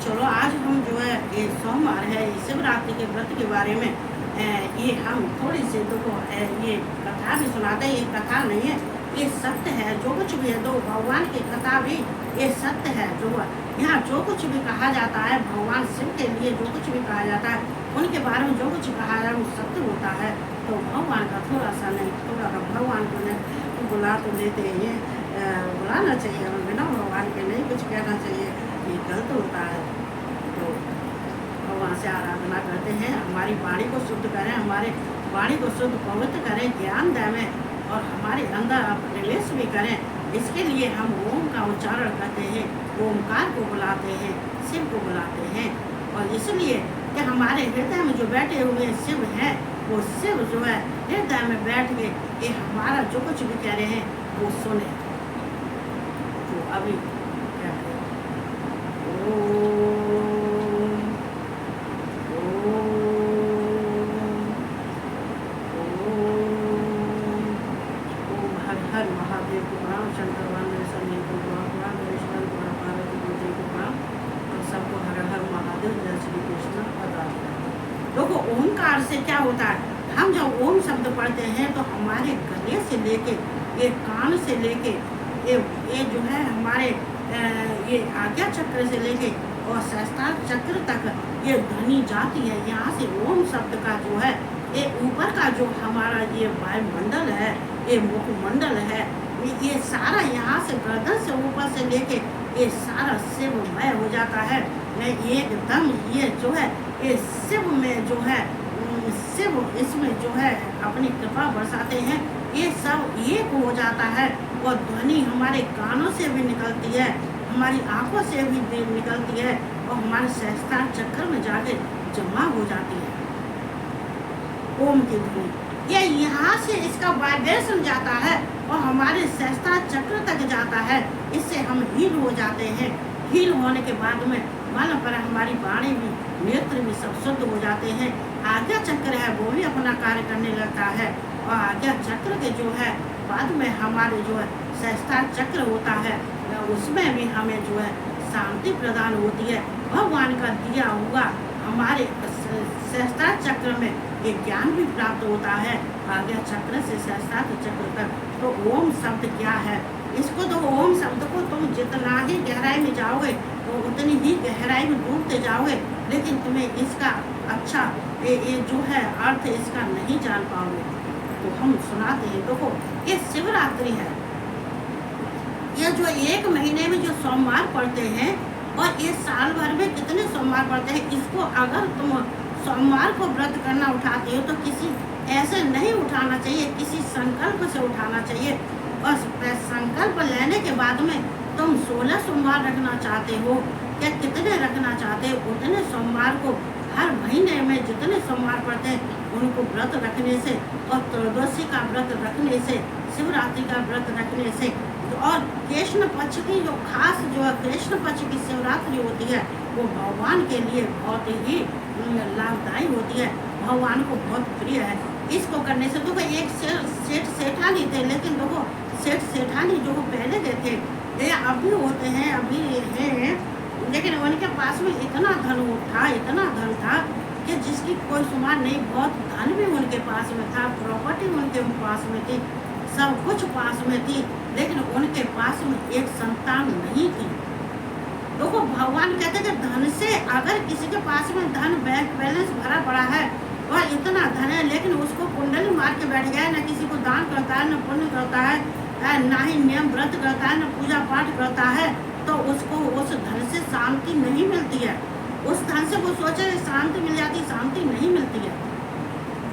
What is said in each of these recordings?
चलो आज हम जो है ये सोमवार है, ये शिवरात्रि के व्रत के बारे में ये हम थोड़ी सी ये कथा भी सुनाते हैं। ये कथा नहीं है, ये सत्य है। जो कुछ भी है भगवान की कथा भी ये सत्य है। जो यहाँ जो कुछ भी कहा जाता है भगवान शिव के लिए, जो कुछ भी कहा जाता है उनके बारे में जो कुछ कहा जाए वो सत्य होता है। तो भगवान का थोड़ा सा नहीं, थोड़ा भगवान को नहीं बुला तो लेते हैं, बुलाना चाहिए, बिना भगवान के नहीं कुछ कहना चाहिए, ये गलत होता है। तो भगवान से आराधना करते हैं, हमारी वाणी को शुद्ध करें, हमारे वाणी को शुद्ध पवित्र करें, ज्ञान दें और हमारे अंदर आप प्रवेश भी करें। इसके लिए हम ओम का उच्चारण करते हैं, ओमकार को बुलाते हैं, शिव को बुलाते हैं। और इसलिए कि हमारे हृदय में जो बैठे हुए शिव हैं, वो शिव जो है हृदय में बैठ के ये हमारा जो कुछ भी कह रहे हैं वो सुने। तो अभी क्या करें? ओम ओम हर हर महादेव को प्रणाम, शंकर वाले को प्रणाम, गणेश्वर को पार्वती जी को प्रणाम और सबको हर हर महादेव, जय श्री कृष्ण। देखो ओमकार से क्या होता है, हम जब ओम शब्द पढ़ते हैं तो हमारे गले से लेके ये कान से लेके ये जो है हमारे ये आज्ञा चक्र से लेके और सहस्त्रार चक्र तक ये ध्वनि जाती है। यहाँ से ओम शब्द का जो है ये ऊपर का जो हमारा ये वायुमंडल है, ये मुखमंडल है, ये सारा यहाँ से गर्दन से ऊपर से लेके ये सारा शिवमय हो जाता है। मैं एकदम ये जो है ये शिव में जो है शिव इसमें जो है अपनी कृपा बरसाते हैं, ये सब एक हो जाता है। और ध्वनि हमारे कानों से भी निकलती है, हमारी आंखों से भी निकलती है और हमारे सहस्त्रार चक्र में जाके जमा हो जाती है ओम की ध्वनि। ये यहाँ से इसका वाइब्रेशन जाता है और हमारे सहस्त्रार चक्र तक जाता है। इससे हम हील हो जाते हैं। हील होने के बाद में मालूम पर हमारी वाणी भी, नेत्र भी सब शुद्ध हो जाते हैं। आज्ञा चक्र है वो भी अपना कार्य करने लगता है और आज्ञा चक्र के जो है बाद में हमारे जो है सहस्त्रार चक्र होता है, उसमें भी हमें जो है शांति प्रदान होती है। भगवान का दिया हुआ हमारे सहस्त्रार चक्र में ये ज्ञान भी प्राप्त होता है। आज्ञा चक्र से सहस्त्रार चक्र तक तो ओम शब्द क्या है, इसको तो ओम शब्द को तुम जितना ही गहराई में जाओगे तो उतनी ही गहराई में डूबते जाओगे, लेकिन तुम्हें इसका अच्छा ये जो है अर्थ इसका नहीं जान पाओगे। तो हम सुनाते हैं। देखो ये शिवरात्रि है, ये जो एक महीने में जो सोमवार पड़ते हैं और ये साल भर में कितने सोमवार पड़ते हैं, इसको अगर तुम सोमवार को व्रत करना उठाते हो तो किसी ऐसे नहीं उठाना चाहिए, किसी संकल्प से उठाना चाहिए। और संकल्प लेने के बाद में तुम 16 सोमवार रखना चाहते हो या कितने रखना चाहते हो, उतने सोमवार को हर महीने में जितने सोमवार पड़ते हैं उनको व्रत रखने से और त्रयोदशी का व्रत रखने से, शिवरात्रि का व्रत रखने से और कृष्ण पक्ष की जो खास जो है कृष्ण पक्ष की शिवरात्रि होती है वो भगवान के लिए बहुत ही लाभदायी होती है, भगवान को बहुत प्रिय है। इसको करने से देखो एक सेठ सेठानी थे, लेकिन देखो सेठ सेठानी जो पहले के थे ये अभी होते हैं, अभी हैं, लेकिन उनके पास में इतना धन था, इतना धन था कि जिसकी कोई शुमार नहीं। बहुत धन भी उनके पास में था, प्रॉपर्टी उनके पास में थी, सब कुछ पास में थी, लेकिन उनके पास में एक संतान नहीं थी। देखो भगवान कहते कि धन से अगर किसी के पास में धन बैंक बैलेंस भरा पड़ा है और इतना धन है लेकिन उसको कुंडली मार के बैठ गया, न किसी को दान करता है, न पुण्य करता है, ना ही नियम व्रत करता है, न पूजा पाठ करता है, तो उसको उस धन से शांति नहीं मिलती है। उस धन से वो सोचे शांति मिल जाती, शांति नहीं मिलती है।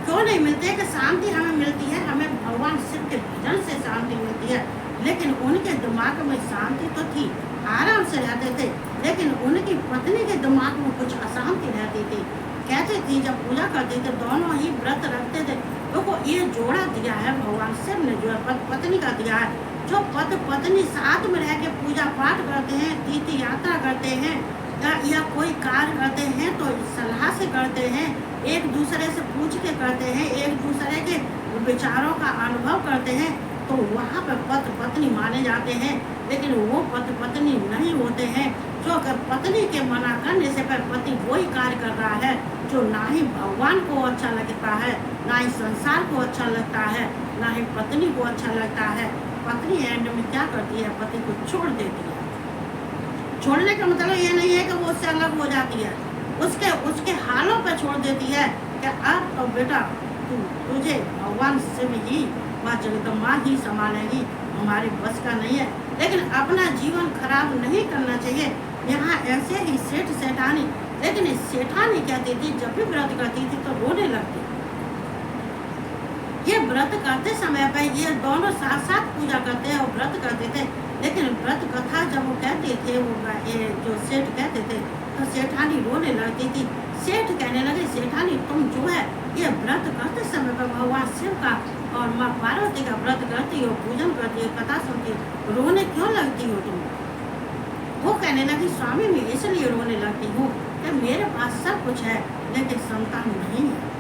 क्यों नहीं मिलती है? कि शांति हमें मिलती है, हमें भगवान शिव के भजन से शांति मिलती है। लेकिन उनके दिमाग में शांति तो थी, आराम से रहते थे, लेकिन उनकी पत्नी के दिमाग में कुछ अशांति रहती थी। कहते थी जब पूजा करते थे दोनों ही व्रत रखते थे। देखो ये जोड़ा दिया है भगवान शिव ने, जो है पत्नी का दिया है। जो पति पत्नी साथ में रह के पूजा पाठ करते हैं, तीर्थ यात्रा करते हैं या कोई कार्य करते हैं तो सलाह से करते हैं, एक दूसरे से पूछ के करते हैं, एक दूसरे के विचारों का अनुभव करते हैं, तो वहाँ पर पति पत्नी माने जाते हैं। लेकिन वो पति पत्नी नहीं होते हैं, जो अगर पत्नी के मना करने से पर पति वही कार्य कर रहा है जो ना ही भगवान को अच्छा लगता है, ना ही संसार को अच्छा लगता है, ना ही पत्नी को अच्छा लगता है। पत्नी एंड में क्या करती है, पति को छोड़ देती है। छोड़ने का मतलब ये नहीं है कि वो उससे अलग हो जाती है, उसके हालों पर छोड़ देती है कि अब तो बेटा तुझे भगवान से भी माँ जगदम्बा ही संभालेगी, हमारे बस का नहीं है। लेकिन अपना जीवन खराब नहीं करना चाहिए। यहाँ ऐसे ही सेठ सेठानी, लेकिन सेठानी कहती थी जब भी व्रत करती थी तो रोने लगती। ये व्रत करते समय पे ये दोनों साथ साथ पूजा करते और व्रत करते थे, लेकिन व्रत कथा जब वो कहते थे, वो ये जो सेठ कहते थे, तो सेठानी रोने लगती थी। सेठ कहने लगे सेठानी तुम जो है ये व्रत करते समय पर भगवान शिव का और माँ पार्वती का व्रत करती हो, पूजन करती हो, कथा सुनती हो, रोने क्यों लगती हो तुम? वो कहने लगी स्वामी मैं इसलिए रोने लगती हूँ कि मेरे पास सब कुछ है लेकिन संतान नहीं है।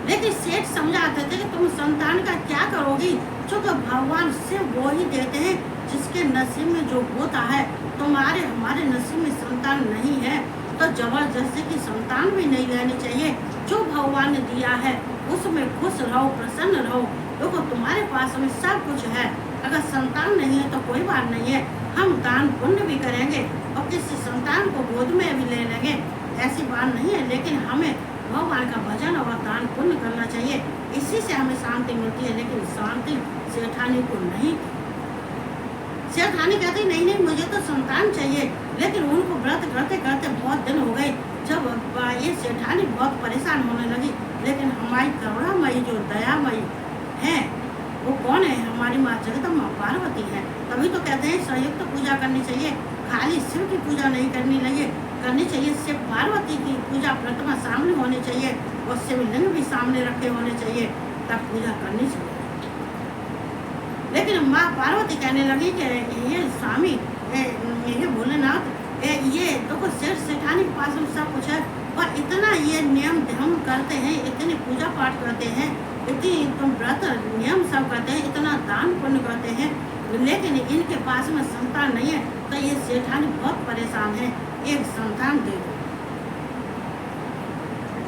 लेकिन सेठ समझाते थे कि तुम संतान का क्या करोगी, क्योंकि भगवान शिव वो ही देते हैं जिसके नसीब में जो होता है। तुम्हारे हमारे नसीब में संतान नहीं है तो जबरदस्ती की संतान भी नहीं लेनी चाहिए। जो भगवान ने दिया है उसमें खुश रहो, प्रसन्न रहो। देखो तुम्हारे पास में सब कुछ है, अगर संतान नहीं है तो कोई बात नहीं है, हम दान पुण्य भी करेंगे और किसी संतान को गोद में भी ले लेंगे, ऐसी बात नहीं है। लेकिन हमें भगवान का भजन और दान पुण्य करना चाहिए, इसी से हमें शांति मिलती है। लेकिन शांति सेठानी को नहीं। सेठानी कहती नहीं मुझे तो संतान चाहिए, लेकिन उनको व्रत करते करते बहुत दिन हो गए। जब ये सेठानी बहुत परेशान होने लगी, लेकिन हमारी करुणामयी जो दयामयी है वो कौन है, हमारी माँ जगदम्बा पार्वती है। तभी तो कहते हैं संयुक्त पूजा करनी चाहिए, खाली शिव की पूजा नहीं करनी चाहिए। शिव पार्वती की पूजा प्रतिमा सामने होनी चाहिए और शिवलिंग भी सामने रखे होने चाहिए, तब पूजा करनी चाहिए। लेकिन माँ पार्वती कहने लगी कि ये स्वामी ये भोलेनाथ ये देखो सेठ सेठानी के पास में सब कुछ है और इतना ये नियम ध्यान करते हैं, इतनी पूजा पाठ करते हैं, इतनी तुम व्रत नियम सब करते हैं, इतना दान पुण्य करते हैं, लेकिन इनके पास में संतान नहीं है। तो ये सेठानी बहुत परेशान है, एक संतान दे दो।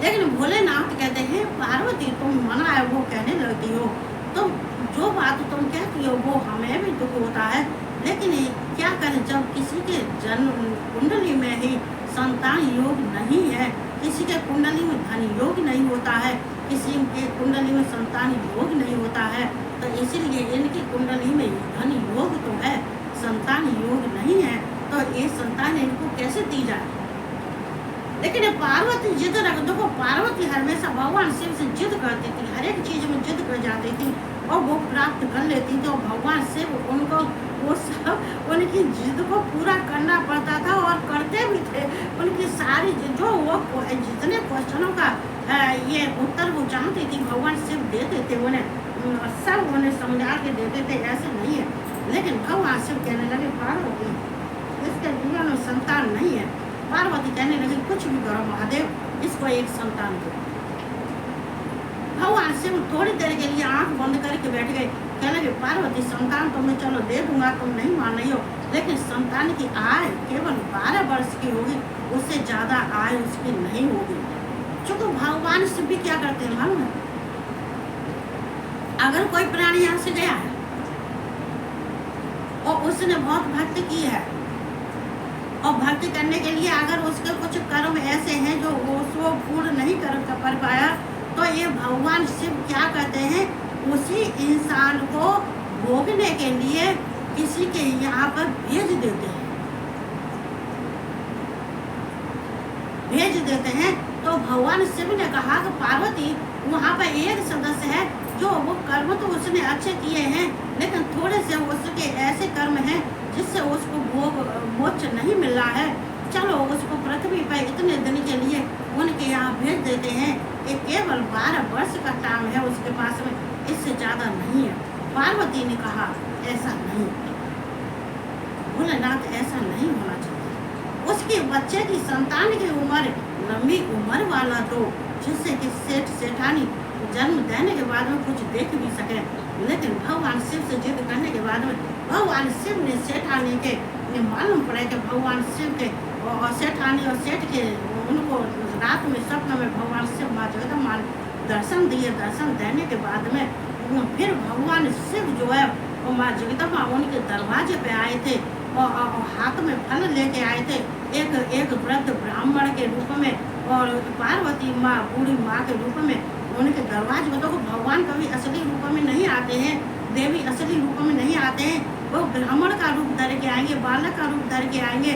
लेकिन भोलेनाथ कहते हैं पार्वती तुम मना है वो कहने लगती हो, तुम जो बात तुम कहती हो वो हमें भी दुख होता है, लेकिन क्या करें जब किसी के जन्म कुंडली में ही संतान योग नहीं है, किसी के कुंडली में धन योग नहीं होता है, किसी के कुंडली में संतान योग नहीं होता है, तो इसीलिए इनकी कुंडली में धन योग तो है, संतान योग नहीं है, तो ये संतान इनको कैसे दी जाए। लेकिन पार्वती जिद रख देखो, पार्वती हमेशा भगवान शिव से जिद करती थी, हर एक चीज में जिद कर जाती थी और वो प्राप्त कर लेती थी। और भगवान शिव उनको वो सब उनकी जिद को पूरा करना पड़ता था और करते भी थे। उनकी सारी जो वो जितने क्वेश्चनों का ये उत्तर वो चाहती थी भगवान शिव देते थे, उन्हें सब उन्हें समझा के देते थे, ऐसे नहीं है। लेकिन भगवान शिव कहने लगे पार्वती इसके जीवन में संतान नहीं है। पार्वती कहने लगी कुछ भी करो महादेव, इसको एक संतान दो। भगवान शिव थोड़ी देर के लिए आंख बंद करके बैठ गए, कहने लगे पार्वती संतान तो मैं चलो दे दूंगा, तुम नहीं मान रही हो, लेकिन संतान की आय केवल 12 वर्ष की होगी, उससे ज्यादा आय उसकी नहीं होगी। चूंकि भगवान शिव भी क्या करते हैं मालूम है, अगर कोई प्राणी यहाँ से गया है और उसने बहुत भक्ति की है और भक्ति करने के लिए अगर उसके कुछ कर्म ऐसे हैं जो उसको पूर्ण नहीं कर पाया, तो ये भगवान शिव क्या कहते हैं, उसी इंसान को भोगने के लिए किसी के यहाँ पर भेज देते हैं। तो भगवान शिव ने कहा कि पार्वती वहाँ पर एक सदस्य है जो वो कर्म तो उसने अच्छे किए हैं, लेकिन थोड़े से उसके ऐसे कर्म हैं जिससे उसको मोक्ष नहीं मिल रहा है, चलो उसको पृथ्वी पर इतने दिन के लिए उनके यहाँ भेज देते हैं। ये केवल 12 वर्ष का टाइम है उसके पास में, इससे ज्यादा नहीं है। पार्वती ने कहा ऐसा नहीं, भोलेनाथ ऐसा नहीं होना चाहिए। उसके बच्चे की संतान की उम्र लंबी उम्र वाला दो, जिससे कि सेठ सेठानी जन्म देने के बाद में कुछ देख भी सके। लेकिन भगवान शिव से जिद करने के बाद में भगवान शिव ने सेठानी के ये मालूम पड़े कि भगवान शिव के और सेठानी और सेठ के उनको रात में स्वप्न में भगवान शिव माँ जगदम्बा ने दर्शन दिए। दर्शन देने के बाद में फिर भगवान शिव जो है और माँ जगदम्बा उनके दरवाजे पे आए थे और हाथ में फल लेके आए थे, एक वृद्ध ब्राह्मण के रूप में और पार्वती माँ बूढ़ी माँ के रूप में उनके दरवाजे में। तो भगवान कभी असली रूप में नहीं आते हैं, देवी असली रूप में नहीं आते हैं, वो ब्राह्मण का रूप धर के आएंगे, बालक का रूप धर के आएंगे,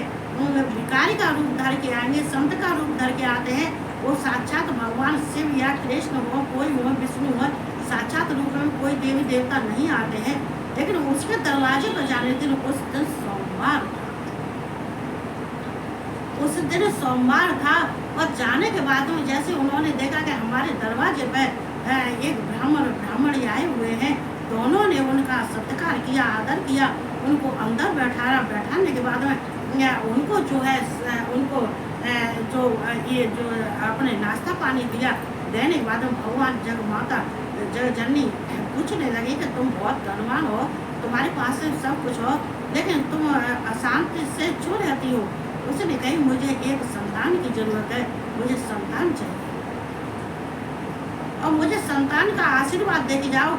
भिखारी का रूप धर के आएंगे, संत का रूप धर के आते हैं। वो साक्षात भगवान शिव या कृष्ण हो, कोई हो, विष्णु हो, साक्षात रूप में कोई देवी देवता नहीं आते हैं। लेकिन उसके दरवाजे पर जाने दिन उस दिन सोमवार था, उस दिन सोमवार था और जाने के बाद में जैसे उन्होंने देखा कि हमारे दरवाजे पर एक ब्राह्मण आए हुए हैं, दोनों ने उनका सत्कार किया, आदर किया, उनको अंदर बैठाने के बाद में उनको जो है उनको जो ये जो अपने नाश्ता पानी दिया। देने के बाद में भगवान जग माता जग जननी पूछने लगी कि तुम बहुत धनवान हो, तुम्हारे पास से सब कुछ हो, लेकिन तुम अशांति से क्यों रहती हो। उसने कही मुझे एक संतान की जरूरत है, मुझे संतान चाहिए और मुझे संतान का आशीर्वाद दे के जाओ।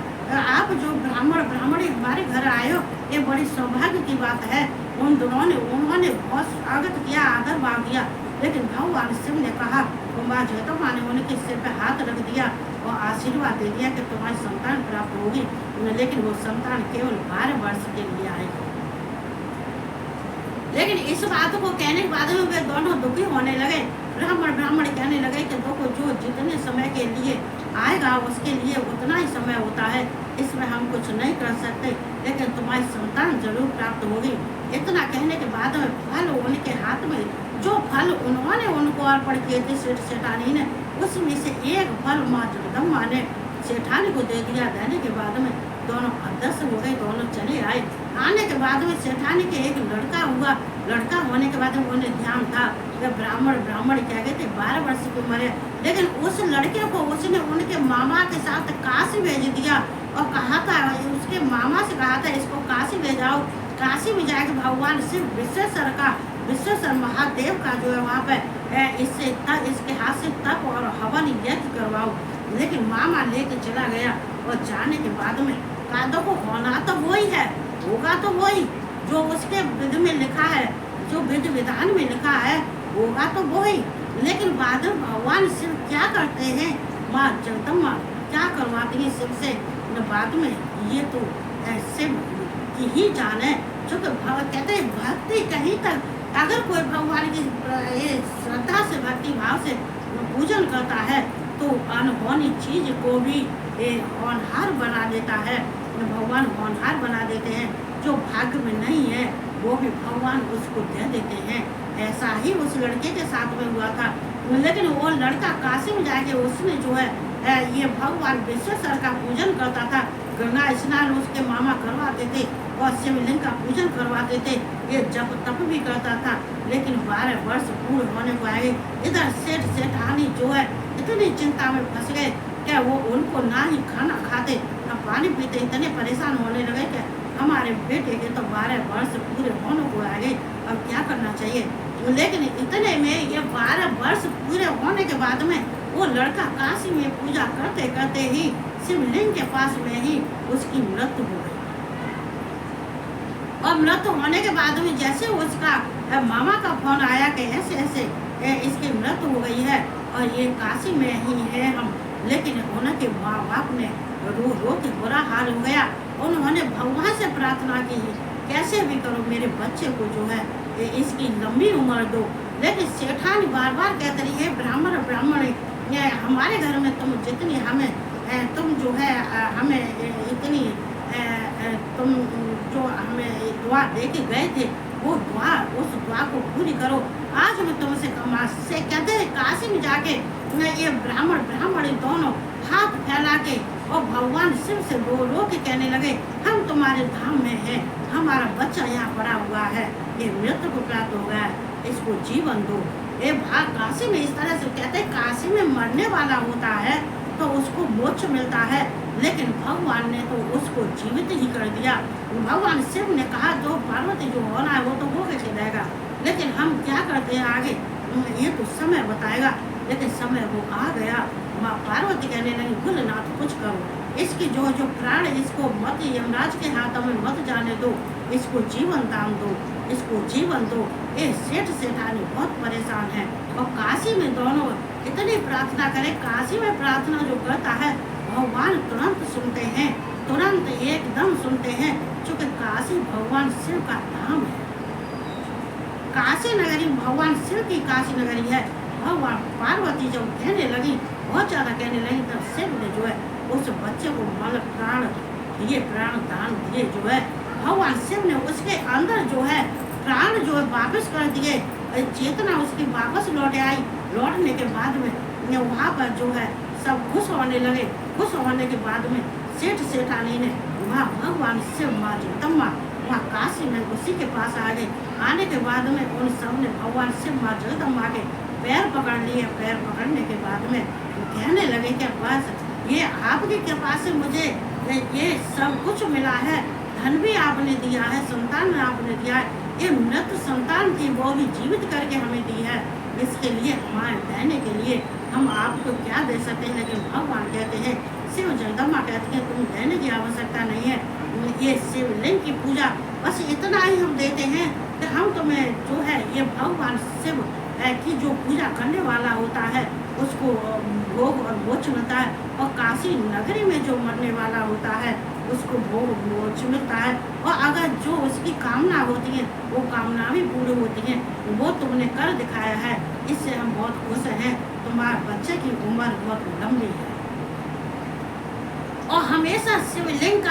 आप जो ब्राह्मणी हमारे घर आए हो, ये बड़ी सौभाग्य की बात है। उन दोनों ने उन्होंने बहुत स्वागत किया, आदर भाव दिया। लेकिन भगवान शिव ने कहा, माँ जगदम्बा ने उनके सिर पे हाथ रख दिया और आशीर्वाद दे दिया कि तुम्हारी संतान प्राप्त होगी, लेकिन वो संतान केवल 12 वर्ष के लिए आएगी। लेकिन इस बात को कहने के बाद में वे दोनों दुखी होने लगे। ब्राह्मण कहने लगे कि देखो जो जितने समय के लिए आएगा उसके लिए उतना ही समय होता है, इसमें हम कुछ नहीं कर सकते, लेकिन तुम्हारी संतान जरूर प्राप्त होगी। इतना कहने के बाद में फल उनके हाथ में, जो फल उन्होंने उनको अर्पण किए थे सेठानी ने, उसमें से एक फल माँ जगदम्बा ने सेठानी को दे दिया। देने के बाद में दोनों अदृश्य हो गए, दोनों चले आए। आने के बाद में सेठानी के एक लड़का हुआ। लड़का होने के बाद में उन्हें ध्यान था कि ब्राह्मण क्या गए थे 12 वर्ष की उम्र है, लेकिन उस लड़के को उसने उनके मामा के साथ काशी भेज दिया और कहा था, उसके मामा से कहा था इसको काशी ले जाओ। काशी में जाके भगवान शिव विश्वेश्वर महादेव का जो है वहाँ पे इसके हाथ से तप और हवन यज्ञ करवाओ। लेकिन मामा लेके चला गया और जाने के बाद में कादों को होना तो वही है, होगा तो वही जो उसके विधि में लिखा है, जो विधि विधान में लिखा है, होगा तो वही। लेकिन बाद में भगवान शिव क्या करते हैं, माँ जगदम्बा क्या करवाती है शिव से बाद में, ये तो शिव की ही जान है। जो कहते हैं भक्ति कहीं तक, अगर कोई भगवान की श्रद्धा से भक्ति भाव से पूजन करता है तो अनहोनी चीज को भी होनहार बना देता है, भगवान होनहार बना देते हैं। जो भाग्य में नहीं है वो भी भगवान उसको दे देते हैं। ऐसा ही उस लड़के के साथ में हुआ था। लेकिन वो लड़का काशी में जाके उसने जो है ये भगवान विश्वेश्वर का पूजन करता था। गंगा स्नान उसके मामा करवाते थे और शिवलिंग का पूजन करवाते थे, ये जप तप भी करता था। लेकिन 12 वर्ष पूर्ण होने को आए, इधर सेठानी जो है इतनी चिंता में फंस गए क्या वो उनको ना ही खाना खाते ना पानी पीते, इतने परेशान होने लगे कि हमारे बेटे के तो 12 वर्ष पूरे होने को आ गए, अब क्या करना चाहिए। लेकिन इतने में ये 12 वर्ष पूरे होने के बाद में वो लड़का काशी में पूजा करते करते ही शिवलिंग के पास में ही उसकी मृत्यु हो गई। और मृत्यु होने के बाद में जैसे उसका मामा का फोन आया कि ऐसे ऐसे इसकी मृत्यु हो गई है और ये काशी में ही है हम, लेकिन उनके माँ बाप ने रो के बुरा हाल हो गया। उन्होंने भगवान से प्रार्थना की कैसे भी करो मेरे बच्चे को जो है इसकी लंबी उम्र दो। लेकिन सेठानी बार बार कहते रही है ब्राह्मण हमारे घर में तुम जितनी हमें तुम जो है हमें इतनी तुम जो हमें दुआ दे के गए थे वो दुआ, उस दुआ को पूरी करो। आज मैं तुमसे से कहते हैं काशी में जाके ये ब्राह्मण दोनों हाथ फैला के और भगवान शिव से रो के कहने लगे हम तुम्हारे धाम में हैं, हमारा बच्चा यहाँ पड़ा हुआ है, ये मृत्यु को प्राप्त हो गया, इसको जीवन दो। ये भाग काशी में इस तरह से कहते हैं काशी में मरने वाला होता है तो उसको मोक्ष मिलता है, लेकिन भगवान ने तो उसको जीवित ही कर दिया। भगवान शिव ने कहा जो पार्वती जो होना है वो तो हो लेकिन हम क्या करते हैं आगे, ये तो समय बताएगा। लेकिन समय वो आ गया, माँ पार्वती कहने लगी भोलेनाथ कुछ करो, इसकी जो प्राण, इसको मत यमराज के हाथों में मत जाने दो, इसको जीवन दान दो, इसको जीवन दो। ये सेठ सेठानी बहुत परेशान है। और काशी में दोनों इतनी प्रार्थना करें, काशी में प्रार्थना जो करता है भगवान तुरंत सुनते हैं, तुरंत एकदम सुनते हैं, क्योंकि काशी भगवान शिव का धाम है। काशी नगरी भगवान शिव की काशी नगरी है। भगवान पार्वती जब कहने लगी, बहुत ज्यादा कहने लगी, तब शिव ने जो है उस बच्चे को प्राण दिए, प्राण दान दिए। जो है भगवान शिव ने उसके अंदर जो है प्राण जो है वापस कर दिए, चेतना उसकी वापस लौट आई। लौटने के बाद में वहाँ पर जो है सब खुश होने लगे। खुश होने के बाद में सेठ सेठानी ने वहाँ भगवान शिव, माँ जगदम्बा वहाँ काशी में उसी के पास आ गए। आने के बाद में उन सब ने भगवान शिव, माँ जगदम्बा के पैर पकड़ लिए। पैर पकड़ने के बाद में कहने लगे कि बस ये आपकी कृपा से मुझे ये सब कुछ मिला है, धन भी आपने दिया है, संतान आपने दिया है, ये मृत संतान थी वो भी जीवित करके हमें दी है। इसके लिए हमारे देने के लिए हम आपको क्या दे सकते हैं। लेकिन भगवान कहते हैं, शिव जगदम्बा कहते हैं तुम देने की आवश्यकता नहीं है, ये शिवलिंग की पूजा बस इतना ही हम देते हैं कि हम तुम्हें जो है ये भगवान शिव की जो पूजा करने वाला होता है उसको भोग और मोक्ष मिलता है। और काशी नगरी में जो मरने वाला होता है उसको भोग मोक्ष मिलता है। और अगर जो उसकी कामना होती है वो कामना भी पूरी होती है, वो तुमने कर दिखाया है, इससे हम बहुत खुश हैं। तुम्हारे बच्चे की उम्र बहुत लंबी है। और हमेशा शिवलिंग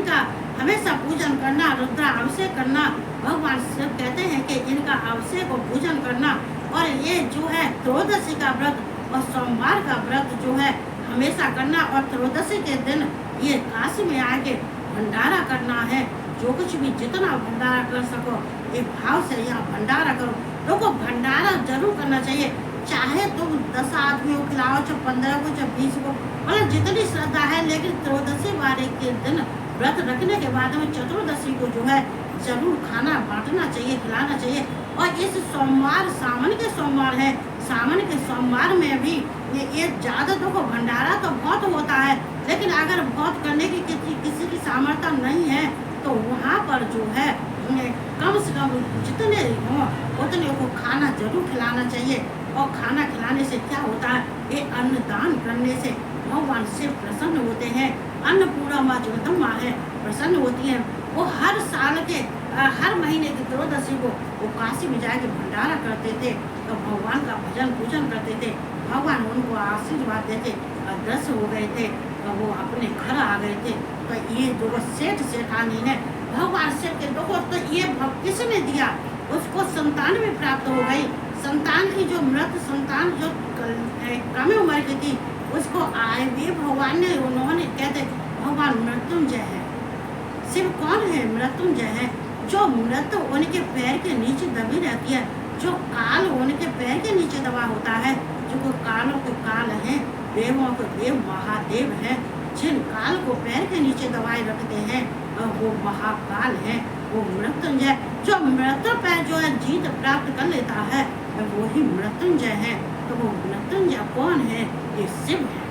का हमेशा पूजन करना, रुद्रा अभिषेक करना। भगवान शिव कहते हैं कि इनका अभिषेक और पूजन करना। और ये जो है त्रयोदशी का व्रत और सोमवार का व्रत जो है हमेशा करना। और त्रयोदशी के दिन ये काशी में आके भंडारा करना है। जो कुछ भी जितना भंडारा कर सको एक भाव से यहाँ भंडारा करो। लोगों भंडारा जरूर करना चाहिए, चाहे तुम 10 आदमियों को खिलाओ, चाहे 15 को, चाहे 20 को, मतलब जितनी श्रद्धा है। लेकिन त्रयोदशी वाले के दिन व्रत रखने के बाद में चतुर्दशी को जो है जरूर खाना बांटना चाहिए, खिलाना चाहिए। और इस सोमवार सावन के सोमवार है, सावन के सोमवार में भी ये ज़्यादा तो भंडारा तो बहुत होता है, लेकिन अगर बहुत करने की किसी की सामर्थ्य नहीं है तो वहाँ पर जो है कम से कम जितने हों उतने को खाना जरूर खिलाना चाहिए। और खाना खिलाने से क्या होता है, ये अन्नदान करने से भगवान शिव प्रसन्न होते हैं। अन्नपूर्णा माँ जगदम्बा है प्रसन्न होती हैं। वो हर साल के हर महीने की त्रयोदशी को वो काशी में जाके भंडारा करते थे, तो भगवान का भजन पूजन करते थे। भगवान उनको आशीर्वाद देते, अदृश्य हो गए थे, तो वो अपने घर आ गए थे। तो ये जो सेठ सेठानी है भगवान शिव के देखो, तो ये किसने दिया, उसको संतान भी प्राप्त हो गई। संतान की जो मृत संतान जो कम उम्र की थी उसको आए भी भगवान ने, उन्होंने कहते भगवान मृत्युंजय है। शिव कौन है, मृत्युंजय है। जो मृत्यु उनके पैर के नीचे दबी रहती है, जो काल उनके पैर के नीचे दबा होता है, जो कालों को काल है, देवों को देव महादेव है, जिन काल को पैर के नीचे दबाए रखते हैं वो महाकाल है, वो मृत्युंजय। जो मृत्यु पर जो है जीत प्राप्त कर लेता है वो ही मृत्युंजय है। तो वो मृत्युंजय कौन है, ये शिव है।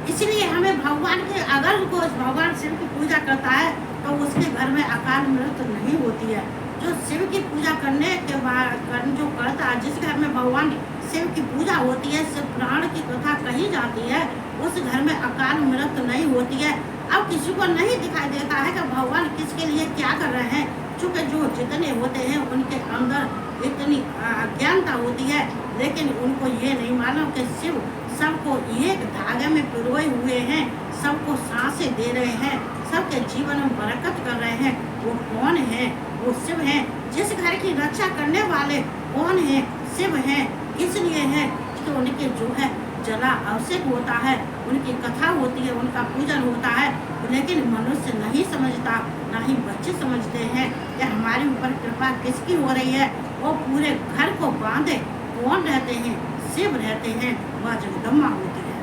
इसलिए हमें भगवान के, अगर कोई भगवान शिव की पूजा करता है तो उसके घर में अकाल मृत्यु नहीं होती है। जो शिव की पूजा करने के बाद जो करता है, जिस घर में भगवान शिव की पूजा होती है, शिव पुराण की कथा कही जाती है, उस घर में अकाल मृत्यु नहीं होती है। अब किसी को नहीं दिखाई देता है कि भगवान किसके लिए क्या कर रहे हैं, चूँकि जो जितने होते हैं उनके अंदर इतनी अज्ञानता होती है, लेकिन उनको ये नहीं मालूम कि शिव सबको एक धागे में पिरोए हुए हैं, सबको सांसें दे रहे हैं, सबके जीवन में बरकत कर रहे हैं। वो कौन है, वो शिव है। जिस घर की रक्षा करने वाले कौन है, शिव है। इसलिए है कि उनके जो है जला अभिषेक होता है, उनकी कथा होती है, उनका पूजन होता है। लेकिन मनुष्य नहीं समझता, ना ही बच्चे समझते हैं कि हमारे ऊपर कृपा किसकी हो रही है। वो पूरे घर को बांधे कौन रहते हैं, शिव रहते हैं, वह जगदम्बा होती है।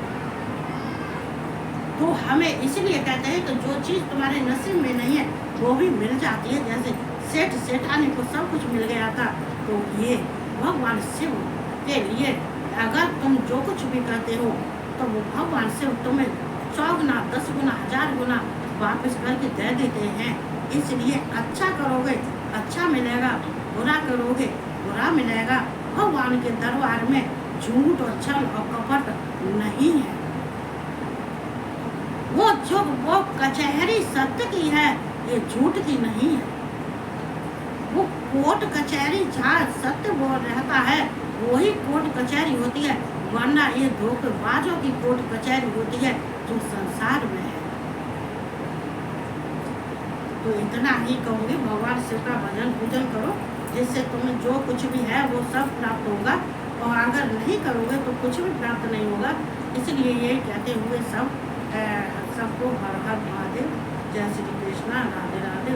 तो हमें इसलिए कहते हैं कि जो चीज़ तुम्हारे नसीब में नहीं है वो भी मिल जाती है। जैसे सेठ सेठानी को सब कुछ मिल गया था, तो ये भगवान शिव के लिए अगर तुम जो कुछ भी करते हो तो वो भगवान शिव तुम्हें 100 गुना 10 गुना 1000 गुना वापस करके दे देते हैं। इसलिए अच्छा करोगे अच्छा मिलेगा, बुरा करोगे बुरा मिलेगा। भगवान के दरबार में झूठ और छल और कपट नहीं है। वो कचहरी सत्य की है, ये झूठ की नहीं है। वो कोर्ट कचहरी जहाँ सत्य बोल रहता है वही कोर्ट कचहरी होती है, वरना ये धोखेबाजों की कोर्ट कचहरी होती है जो संसार में है। तो इतना ही कहूँगी, भगवान शिव का भजन पूजन करो, जिससे तुम्हें जो कुछ भी है वो सब प्राप्त होगा, और अगर नहीं करोगे तो कुछ भी प्राप्त नहीं होगा। इसलिए ये कहते हुए सबको हर हर महादेव, जय श्री कृष्णा, राधे राधे।